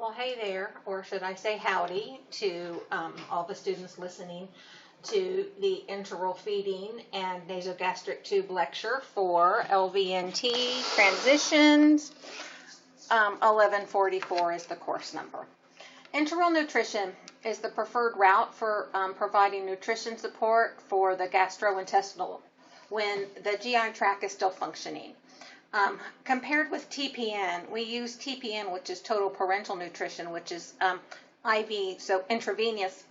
Well, hey there, or should I say howdy to all the students listening to the enteral feeding and nasogastric tube lecture for LVNT transitions. 1144 is the course number. Enteral nutrition is the preferred route for providing nutrition support for the gastrointestinal when the GI tract is still functioning. Compared with TPN, we use TPN, which is total parenteral nutrition, which is IV, so intravenous.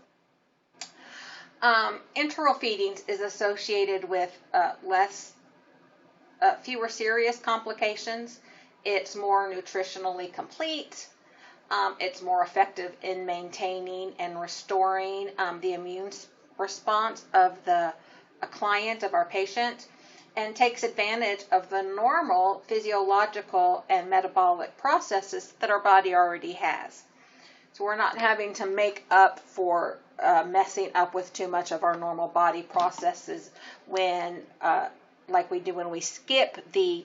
Enteral feedings is associated with fewer serious complications. It's more nutritionally complete. It's more effective in maintaining and restoring the immune response of a client, of our patient, and takes advantage of the normal physiological and metabolic processes that our body already has. So we're not having to make up for messing up with too much of our normal body processes when, like we do when we skip the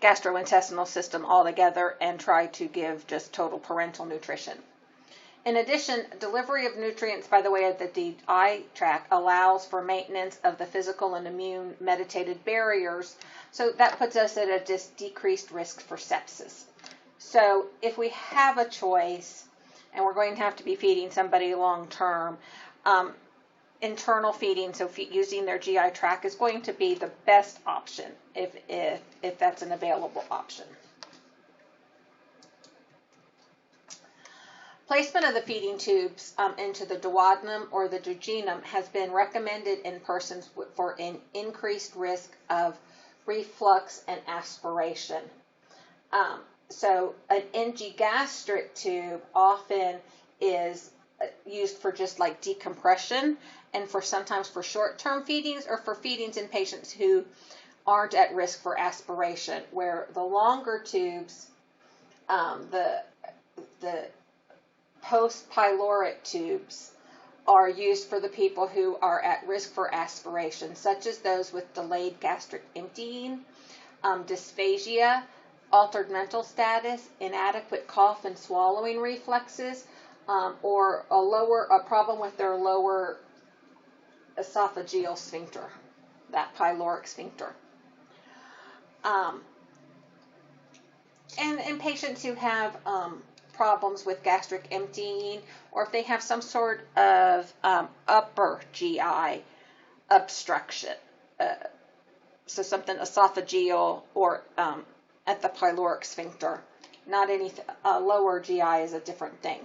gastrointestinal system altogether and try to give just total parenteral nutrition. In addition, delivery of nutrients by the way of the GI tract allows for maintenance of the physical and immune mediated barriers, so that puts us at a decreased risk for sepsis. So if we have a choice, and we're going to have to be feeding somebody long term, internal feeding, so using their GI tract, is going to be the best option if that's an available option. Placement of the feeding tubes into the duodenum or the jejunum has been recommended in persons for an increased risk of reflux and aspiration. So an nasogastric tube often is used for just like decompression and sometimes for short-term feedings or for feedings in patients who aren't at risk for aspiration, where the longer tubes, the post-pyloric tubes, are used for the people who are at risk for aspiration, such as those with delayed gastric emptying, dysphagia, altered mental status, inadequate cough and swallowing reflexes, or a problem with their lower esophageal sphincter, that pyloric sphincter. And in patients who have problems with gastric emptying, or if they have some sort of upper GI obstruction, so something esophageal or at the pyloric sphincter, not anything, lower GI is a different thing.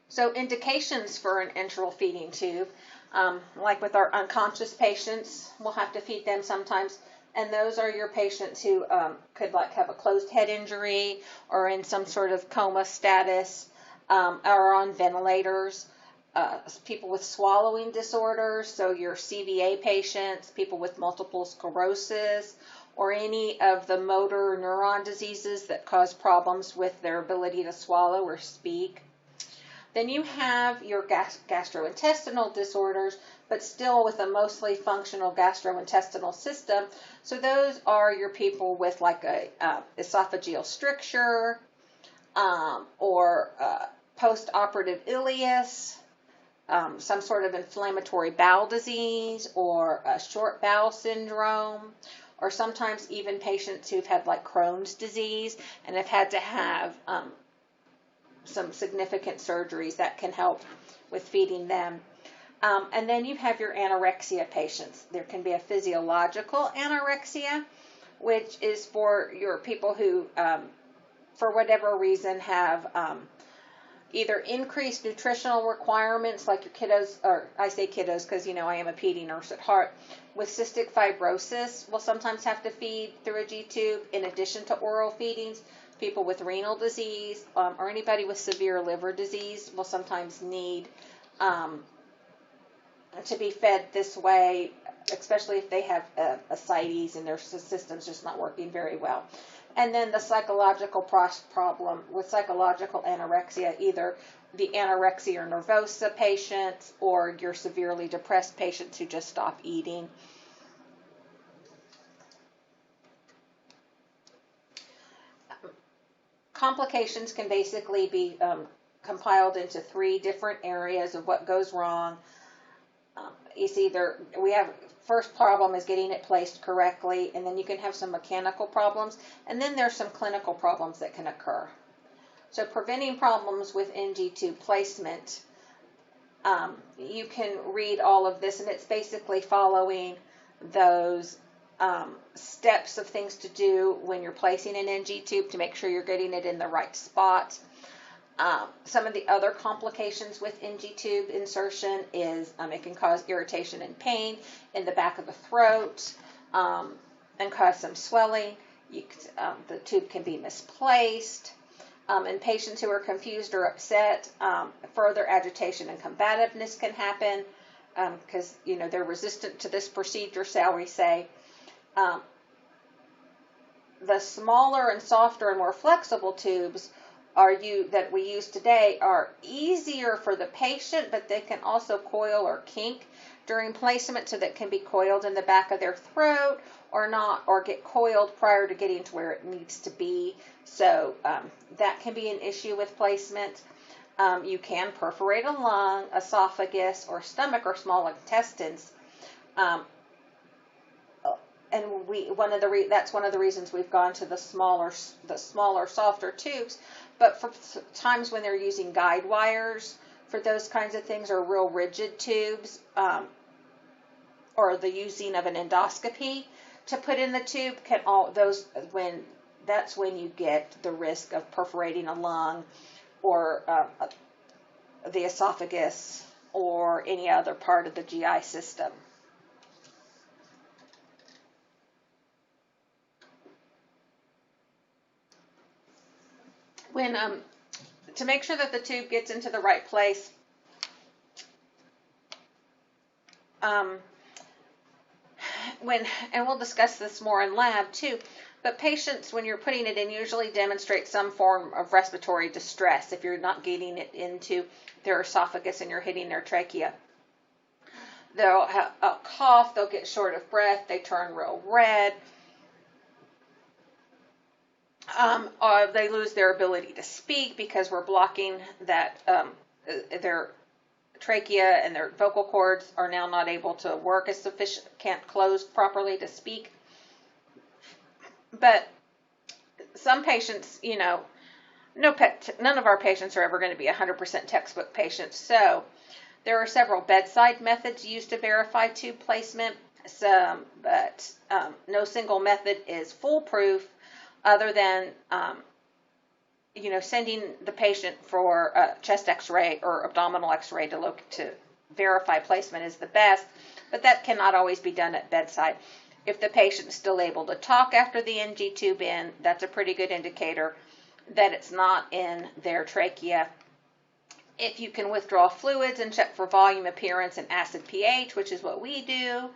So indications for an enteral feeding tube, like with our unconscious patients, we'll have to feed them sometimes. And those are your patients who could like have a closed head injury or in some sort of coma status, or on ventilators, people with swallowing disorders, so your CVA patients, people with multiple sclerosis, or any of the motor neuron diseases that cause problems with their ability to swallow or speak. Then you have your gastrointestinal disorders, but still with a mostly functional gastrointestinal system. So those are your people with like a esophageal stricture, or post-operative ileus, some sort of inflammatory bowel disease, or a short bowel syndrome, or sometimes even patients who've had like Crohn's disease and have had to have some significant surgeries that can help with feeding them. And then you have your anorexia patients. There can be a physiological anorexia, which is for your people who, for whatever reason, have either increased nutritional requirements, like your kiddos, or I say kiddos because, you know, I am a PD nurse at heart, with cystic fibrosis will sometimes have to feed through a G-tube in addition to oral feedings. People with renal disease, or anybody with severe liver disease will sometimes need to be fed this way, especially if they have ascites and their system's just not working very well. And then the psychological problem with psychological anorexia, either the anorexia nervosa patients or your severely depressed patients who just stop eating. complications can basically be compiled into 3 different areas of what goes wrong. It's either first problem is getting it placed correctly, and then you can have some mechanical problems, and then there's some clinical problems that can occur. So preventing problems with NG tube placement, you can read all of this, and it's basically following those steps of things to do when you're placing an NG tube to make sure you're getting it in the right spot. Some of the other complications with NG tube insertion is it can cause irritation and pain in the back of the throat and cause some swelling. The tube can be misplaced. In patients who are confused or upset, further agitation and combativeness can happen because they're resistant to this procedure, shall we say. The smaller and softer and more flexible tubes that we use today are easier for the patient, but they can also coil or kink during placement, so that can be coiled in the back of their throat or not, or get coiled prior to getting to where it needs to be. So that can be an issue with placement. You can perforate a lung, esophagus, or stomach or small intestines. And that's one of the reasons we've gone to the smaller, softer tubes. But for times when they're using guide wires for those kinds of things, or real rigid tubes, or the using of an endoscopy to put in the tube, that's when you get the risk of perforating a lung or the esophagus or any other part of the GI system. To make sure that the tube gets into the right place, and we'll discuss this more in lab too, but patients, when you're putting it in, usually demonstrate some form of respiratory distress if you're not getting it into their esophagus and you're hitting their trachea. They'll have a cough, they'll get short of breath, they turn real red. They lose their ability to speak because we're blocking that their trachea and their vocal cords are now not able to work as sufficient, can't close properly to speak. But some patients, none of our patients are ever going to be 100% textbook patients. So there are several bedside methods used to verify tube placement, but no single method is foolproof, other than, sending the patient for a chest x-ray or abdominal x-ray to verify placement is the best, but that cannot always be done at bedside. If the patient's still able to talk after the NG tube in, that's a pretty good indicator that it's not in their trachea. If you can withdraw fluids and check for volume, appearance, and acid pH, which is what we do,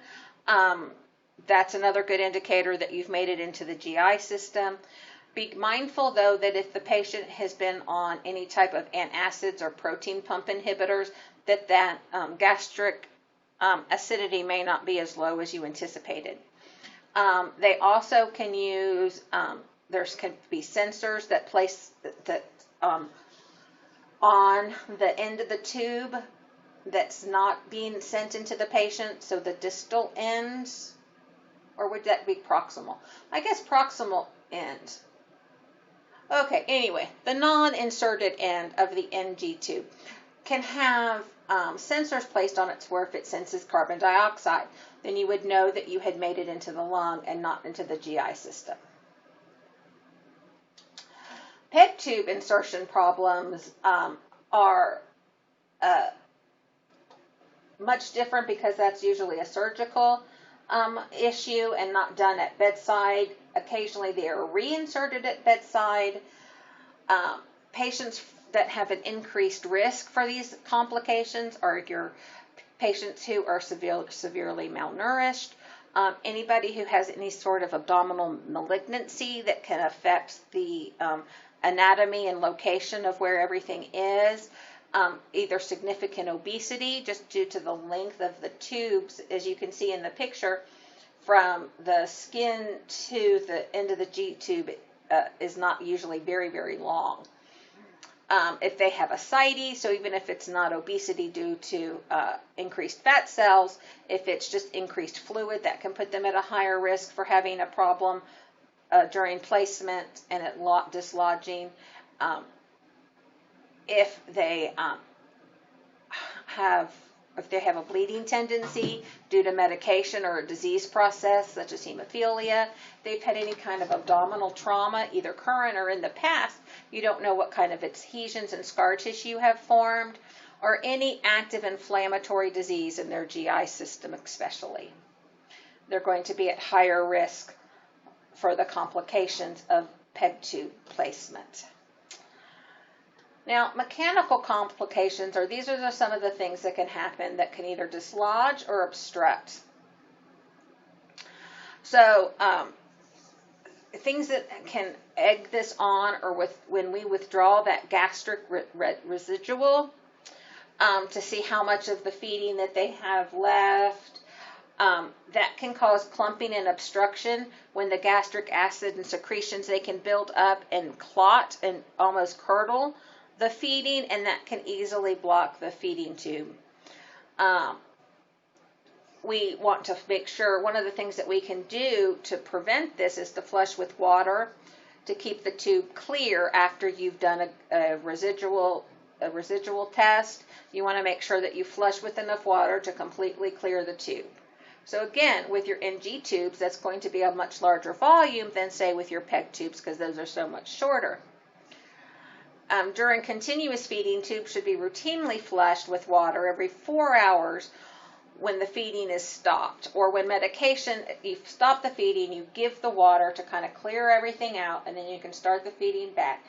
that's another good indicator that you've made it into the GI system. Be mindful, though, that if the patient has been on any type of antacids or protein pump inhibitors, that gastric acidity may not be as low as you anticipated. They also can use, there can be sensors that place on the end of the tube that's not being sent into the patient, so the distal ends, or would that be proximal? I guess proximal end. Okay, anyway, the non-inserted end of the NG tube can have sensors placed on it where if it senses carbon dioxide, then you would know that you had made it into the lung and not into the GI system. PEG tube insertion problems are much different because that's usually a surgical issue and not done at bedside. Occasionally they are reinserted at bedside. Patients that have an increased risk for these complications are your patients who are severely malnourished, anybody who has any sort of abdominal malignancy that can affect the anatomy and location of where everything is, either significant obesity just due to the length of the tubes, as you can see in the picture, from the skin to the end of the G tube, is not usually very, very long. If they have ascites, so even if it's not obesity due to increased fat cells, if it's just increased fluid, that can put them at a higher risk for having a problem during placement and at dislodging. If they have a bleeding tendency due to medication or a disease process such as hemophilia, they've had any kind of abdominal trauma, either current or in the past, you don't know what kind of adhesions and scar tissue have formed, or any active inflammatory disease in their GI system especially. They're going to be at higher risk for the complications of PEG tube placement. Now, mechanical complications these are some of the things that can happen that can either dislodge or obstruct. So, things that can egg this on, or when we withdraw that gastric residual to see how much of the feeding that they have left, that can cause clumping and obstruction. When the gastric acid and secretions, they can build up and clot and almost curdle the feeding, and that can easily block the feeding tube. We want to make sure, one of the things that we can do to prevent this is to flush with water to keep the tube clear after you've done a residual test. You want to make sure that you flush with enough water to completely clear the tube. So again, with your NG tubes, that's going to be a much larger volume than, say, with your PEG tubes, because those are so much shorter. During continuous feeding, tubes should be routinely flushed with water every 4 hours when the feeding is stopped, or when medication, you stop the feeding, you give the water to kind of clear everything out, and then you can start the feeding back.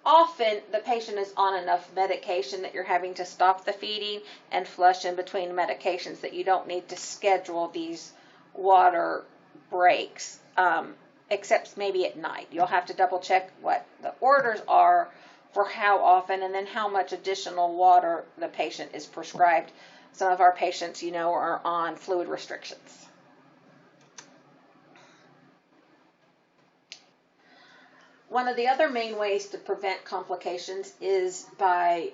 Often the patient is on enough medication that you're having to stop the feeding and flush in between medications, that you don't need to schedule these water breaks, except maybe at night. You'll have to double check what the orders are for how often, and then how much additional water the patient is prescribed. Some of our patients, are on fluid restrictions. One of the other main ways to prevent complications is by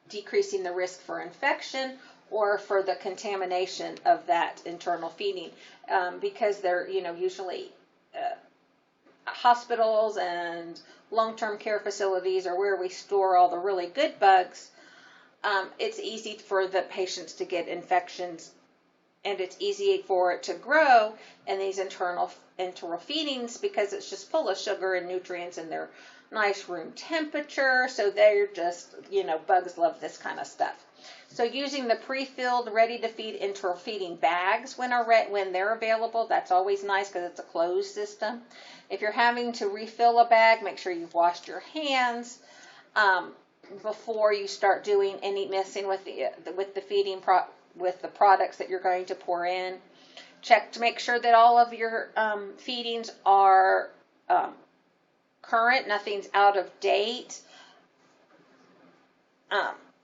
decreasing the risk for infection or for the contamination of that internal feeding, because they're, usually hospitals and long-term care facilities are where we store all the really good bugs. It's easy for the patients to get infections, and it's easy for it to grow in these enteral feedings, because it's just full of sugar and nutrients, and they're nice room temperature, so they're just, bugs love this kind of stuff. So using the pre-filled, ready-to-feed enteral feeding bags when they're available, that's always nice because it's a closed system. If you're having to refill a bag, make sure you've washed your hands before you start doing any messing with the feeding with the products that you're going to pour in. Check to make sure that all of your feedings are current, nothing's out of date.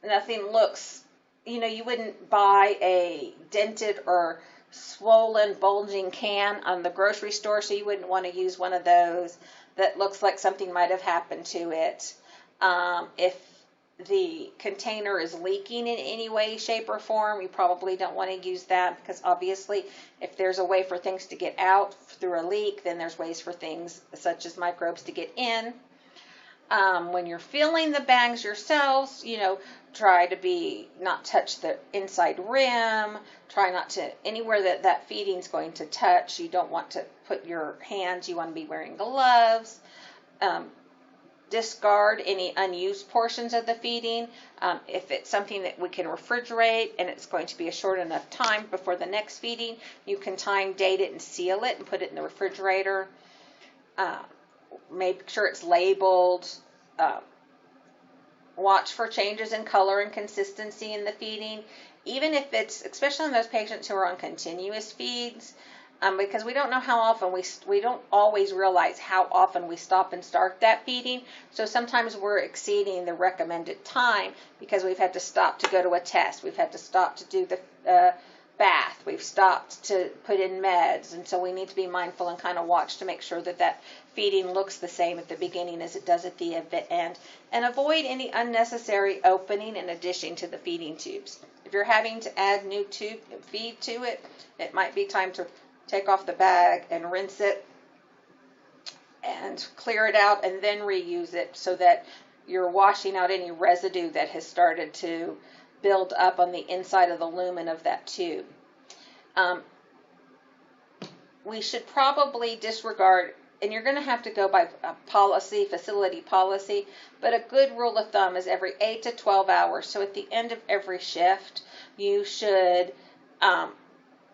Nothing looks, you wouldn't buy a dented or swollen, bulging can on the grocery store, so you wouldn't want to use one of those that looks like something might have happened to it. If the container is leaking in any way, shape, or form, you probably don't want to use that, because obviously if there's a way for things to get out through a leak, then there's ways for things such as microbes to get in. When you're filling the bags yourselves, try to not touch the inside rim. Try not to, anywhere that feeding's going to touch, you don't want to put your hands, you want to be wearing gloves. Discard any unused portions of the feeding. If it's something that we can refrigerate and it's going to be a short enough time before the next feeding, you can time date it and seal it and put it in the refrigerator. Make sure it's labeled. Watch for changes in color and consistency in the feeding, even if it's, especially in those patients who are on continuous feeds, because we don't know how often we don't always realize how often we stop and start that feeding. So sometimes we're exceeding the recommended time because we've had to stop to go to a test. We've had to stop to do the bath. We've stopped to put in meds, and so we need to be mindful and kind of watch to make sure that that feeding looks the same at the beginning as it does at the end, and avoid any unnecessary opening and addition to the feeding tubes. If you're having to add new tube feed to it, it might be time to take off the bag and rinse it and clear it out and then reuse it, so that you're washing out any residue that has started to build up on the inside of the lumen of that tube. We should probably disregard, and you're going to have to go by policy, facility policy, but a good rule of thumb is every 8 to 12 hours. So at the end of every shift, you should,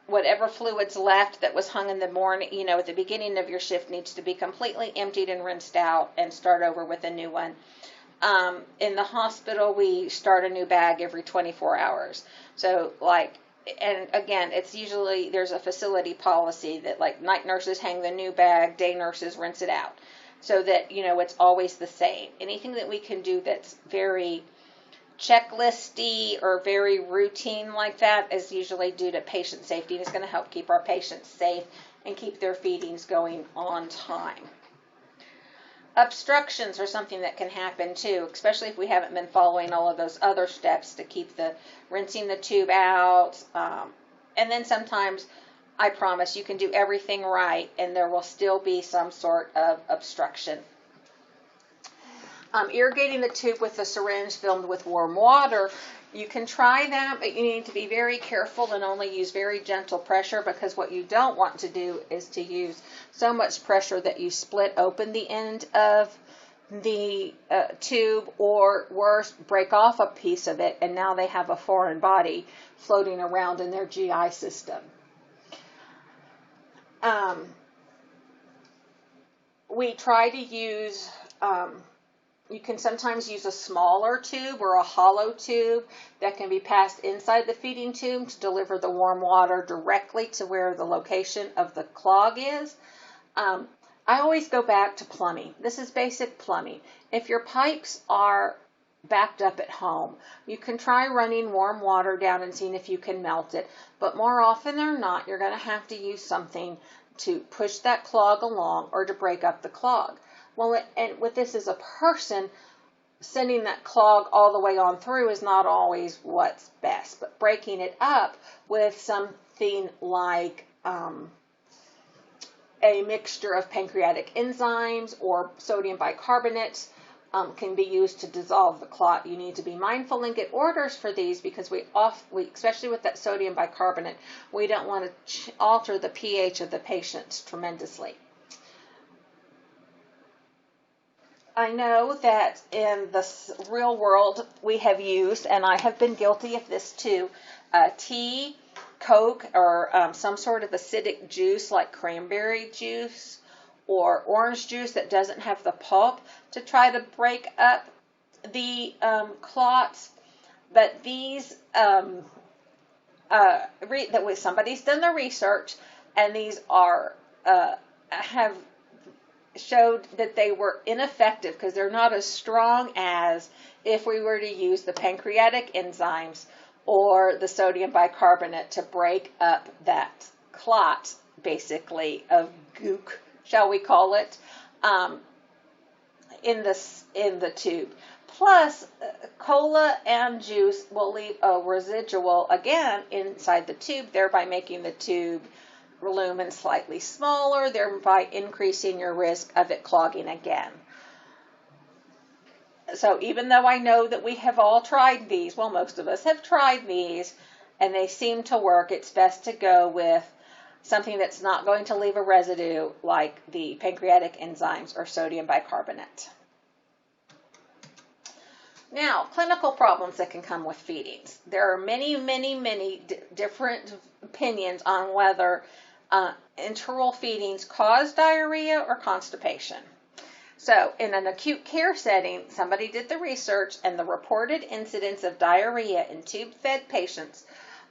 whatever fluids left that was hung in the morning, at the beginning of your shift, needs to be completely emptied and rinsed out and start over with a new one. In the hospital, we start a new bag every 24 hours. So and again, it's usually, there's a facility policy that night nurses hang the new bag, day nurses rinse it out, so that, it's always the same. Anything that we can do that's very checklisty or very routine like that is usually due to patient safety, and it's going to help keep our patients safe and keep their feedings going on time. Obstructions are something that can happen too, especially if we haven't been following all of those other steps to keep rinsing the tube out. And then sometimes, I promise, you can do everything right and there will still be some sort of obstruction. Irrigating the tube with a syringe filled with warm water, you can try that, but you need to be very careful and only use very gentle pressure, because what you don't want to do is to use so much pressure that you split open the end of the tube, or worse, break off a piece of it, and now they have a foreign body floating around in their GI system. We try to use you can sometimes use a smaller tube or a hollow tube that can be passed inside the feeding tube to deliver the warm water directly to where the location of the clog is. I always go back to plumbing. This is basic plumbing. If your pipes are backed up at home, you can try running warm water down and seeing if you can melt it. But more often than not, you're going to have to use something to push that clog along or to break up the clog. Well, and with this as a person, sending that clog all the way on through is not always what's best. But breaking it up with something like a mixture of pancreatic enzymes or sodium bicarbonate can be used to dissolve the clot. You need to be mindful and get orders for these, because we especially with that sodium bicarbonate, we don't want to alter the pH of the patient tremendously. I know that in the real world we have used, and I have been guilty of this too, tea, Coke, or some sort of acidic juice like cranberry juice or orange juice that doesn't have the pulp, to try to break up the clots. But these, somebody's done the research, and these are have showed that they were ineffective, because they're not as strong as if we were to use the pancreatic enzymes or the sodium bicarbonate to break up that clot, basically, of gook, shall we call it, in the tube. Plus, cola and juice will leave a residual, again, inside the tube, thereby making the tube lumen slightly smaller, thereby increasing your risk of it clogging again. So even though I know that we have all tried these, well, most of us have tried these, and they seem to work, it's best to go with something that's not going to leave a residue, like the pancreatic enzymes or sodium bicarbonate. Now, clinical problems that can come with feedings. There are many different opinions on whether enteral feedings cause diarrhea or constipation. So, in an acute care setting, somebody did the research, and the reported incidence of diarrhea in tube-fed patients,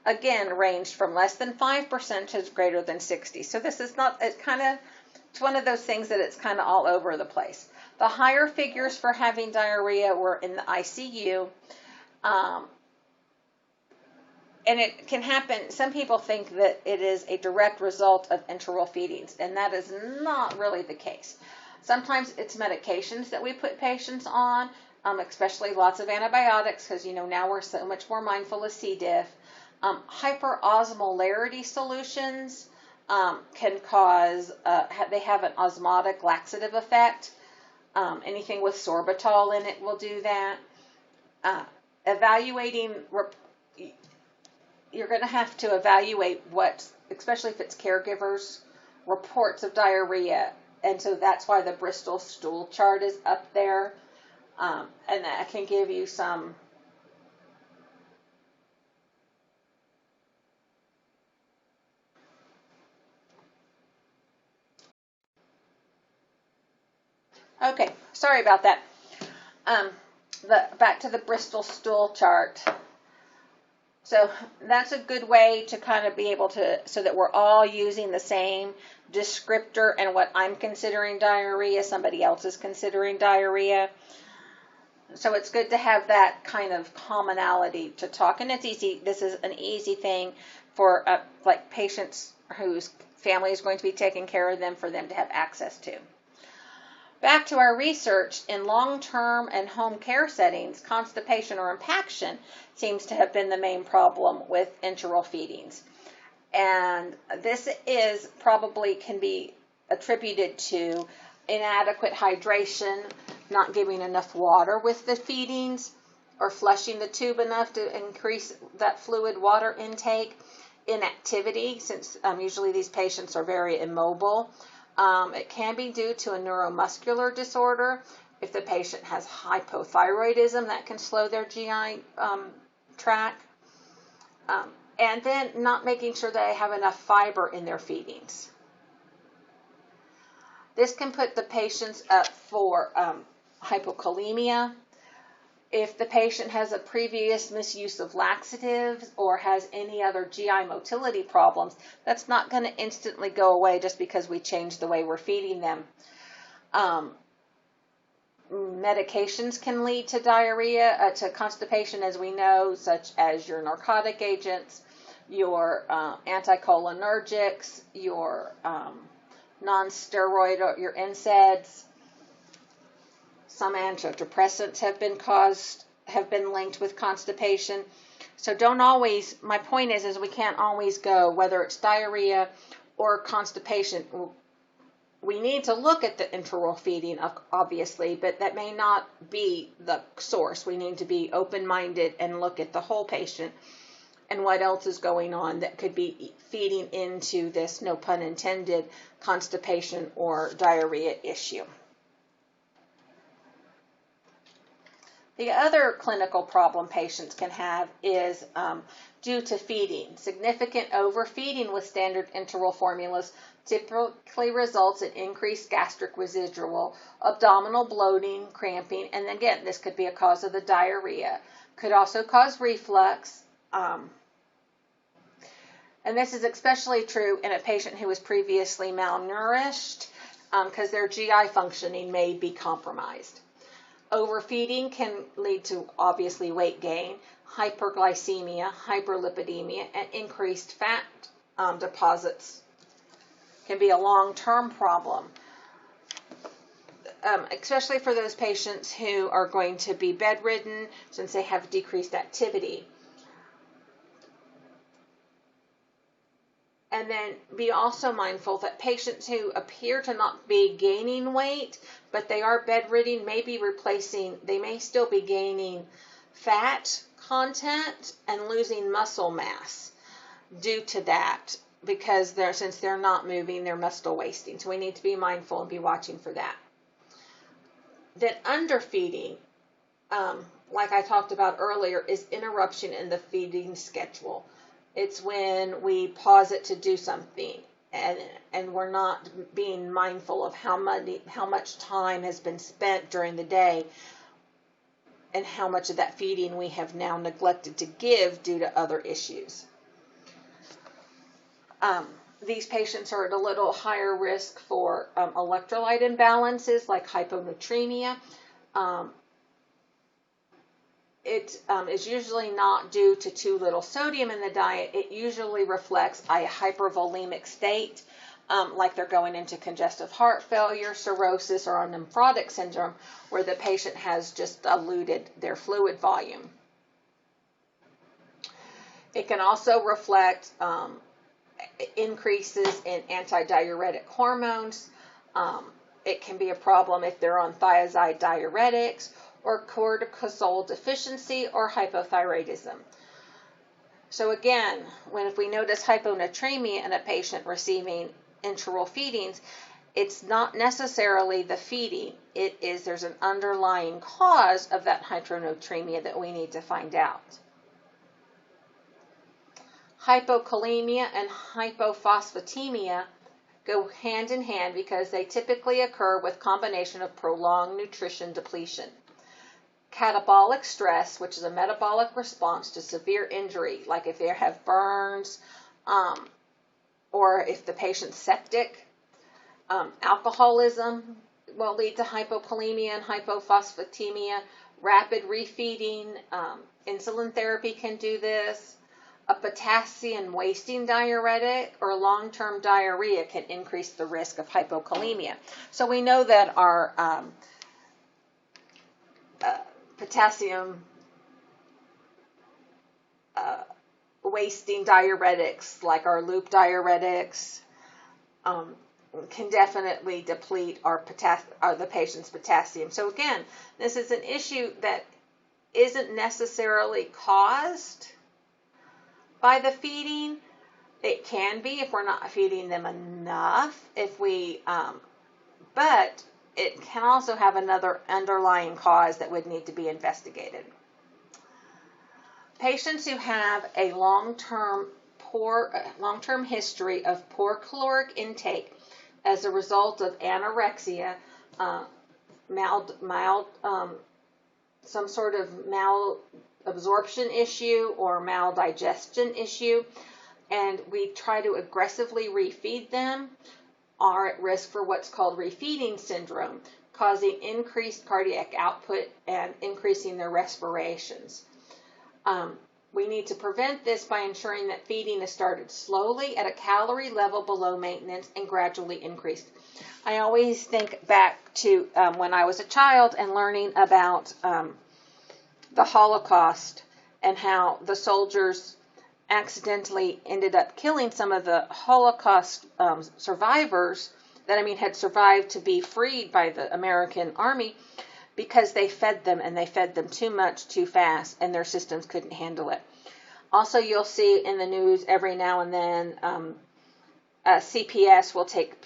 again, ranged from less than 5% to greater than 60%. So this is not, it's one of those things that it's kind of all over the place. The higher figures for having diarrhea were in the ICU, and it can happen. Some people think that it is a direct result of enteral feedings, and that is not really the case. Sometimes it's medications that we put patients on, especially lots of antibiotics, because now we're so much more mindful of C. diff. Hyperosmolarity solutions can cause, they have an osmotic laxative effect. Anything with sorbitol in it will do that. Evaluating, you're going to have to evaluate what, especially if it's caregivers, reports of diarrhea. And so that's why the Bristol stool chart is up there. And that can give you some okay, sorry about that. Back to the Bristol stool chart. So that's a good way to kind of be able to, so that we're all using the same descriptor, and what I'm considering diarrhea, somebody else is considering diarrhea. So it's good to have that kind of commonality to talk, and it's easy. This is an easy thing for like patients whose family is going to be taking care of them, for them to have access to. Back to our research, in long-term and home care settings, constipation or impaction seems to have been the main problem with enteral feedings. And this is probably can be attributed to inadequate hydration, not giving enough water with the feedings, or flushing the tube enough to increase that fluid water intake, inactivity, since usually these patients are very immobile. It can be due to a neuromuscular disorder. If the patient has hypothyroidism, that can slow their GI tract. And then not making sure they have enough fiber in their feedings. This can put the patients up for hypokalemia. If the patient has a previous misuse of laxatives or has any other GI motility problems, that's not going to instantly go away just because we change the way we're feeding them. Medications can lead to diarrhea, to constipation, as we know, such as your narcotic agents, your anticholinergics, your non-steroid, or your NSAIDs. Some antidepressants have been linked with constipation. So don't always, my point is we can't always go, whether it's diarrhea or constipation. We need to look at the enteral feeding, obviously, but that may not be the source. We need to be open-minded and look at the whole patient and what else is going on that could be feeding into this, no pun intended, constipation or diarrhea issue. The other clinical problem patients can have is due to feeding. Significant overfeeding with standard enteral formulas typically results in increased gastric residual, abdominal bloating, cramping, and again, this could be a cause of the diarrhea. Could also cause reflux. And this is especially true in a patient who was previously malnourished, because their GI functioning may be compromised. Overfeeding can lead to, obviously, weight gain, hyperglycemia, hyperlipidemia, and increased fat deposits. Can be a long-term problem, especially for those patients who are going to be bedridden since they have decreased activity. And then be also mindful that patients who appear to not be gaining weight, but they are bedridden, they may still be gaining fat content and losing muscle mass due to that, because since they're not moving, they're muscle wasting. So we need to be mindful and be watching for that. Then underfeeding, like I talked about earlier, is interruption in the feeding schedule. It's when we pause it to do something, and we're not being mindful of how much time has been spent during the day and how much of that feeding we have now neglected to give due to other issues. These patients are at a little higher risk for electrolyte imbalances like hyponatremia. it is usually not due to too little sodium in the diet. It usually reflects a hypervolemic state, like they're going into congestive heart failure, cirrhosis, or a nephrotic syndrome, where the patient has just diluted their fluid volume. It can also reflect increases in antidiuretic hormones. It can be a problem if they're on thiazide diuretics, or cortisol deficiency, or hypothyroidism. So again, if we notice hyponatremia in a patient receiving enteral feedings, it's not necessarily the feeding. There's an underlying cause of that hyponatremia that we need to find out. Hypokalemia and hypophosphatemia go hand in hand because they typically occur with combination of prolonged nutrition depletion. Catabolic stress, which is a metabolic response to severe injury, like if they have burns, or if the patient's septic. Alcoholism will lead to hypokalemia and hypophosphatemia. Rapid refeeding, insulin therapy can do this. A potassium wasting diuretic or long-term diarrhea can increase the risk of hypokalemia. So we know that our potassium wasting diuretics, like our loop diuretics, can definitely deplete the patient's potassium. So again, this is an issue that isn't necessarily caused by the feeding. It can be if we're not feeding them enough, but it can also have another underlying cause that would need to be investigated. Patients who have a long-term history of poor caloric intake as a result of anorexia, some sort of malabsorption issue or maldigestion issue, and we try to aggressively refeed them, are at risk for what's called refeeding syndrome, causing increased cardiac output and increasing their respirations. We need to prevent this by ensuring that feeding is started slowly at a calorie level below maintenance and gradually increased. I always think back to when I was a child and learning about the Holocaust and how the soldiers accidentally ended up killing some of the Holocaust survivors that, had survived to be freed by the American army, because they fed them, and they fed them too much, too fast, and their systems couldn't handle it. Also, you'll see in the news every now and then, CPS will take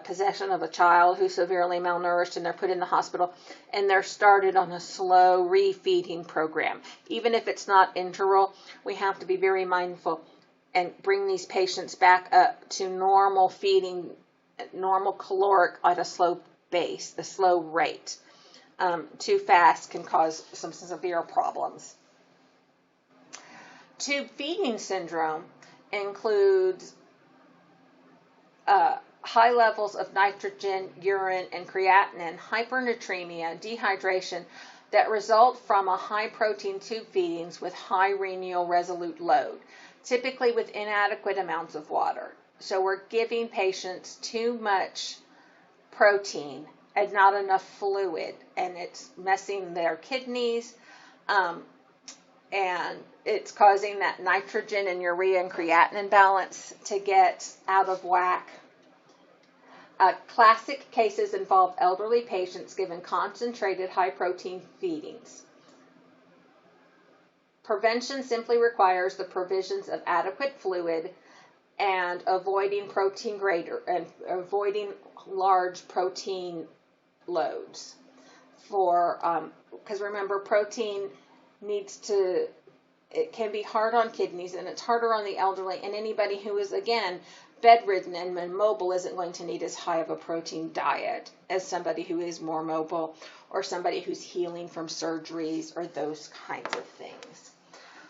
possession of a child who's severely malnourished, and they're put in the hospital, and they're started on a slow refeeding program. Even if it's not enteral, we have to be very mindful and bring these patients back up to normal feeding, normal caloric at a slow base, a slow rate. Too fast can cause some severe problems. Tube feeding syndrome includes high levels of nitrogen, urine, and creatinine, hypernatremia, dehydration that result from a high protein tube feedings with high renal resolute load, typically with inadequate amounts of water. So we're giving patients too much protein and not enough fluid, and it's messing their kidneys, and it's causing that nitrogen and urea and creatinine balance to get out of whack. Classic cases involve elderly patients given concentrated high-protein feedings. Prevention simply requires the provisions of adequate fluid and avoiding large protein loads. Because remember, protein it can be hard on kidneys, and it's harder on the elderly, and anybody who is, again, bedridden and immobile isn't going to need as high of a protein diet as somebody who is more mobile, or somebody who's healing from surgeries, or those kinds of things.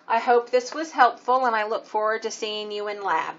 I hope this was helpful, and I look forward to seeing you in lab.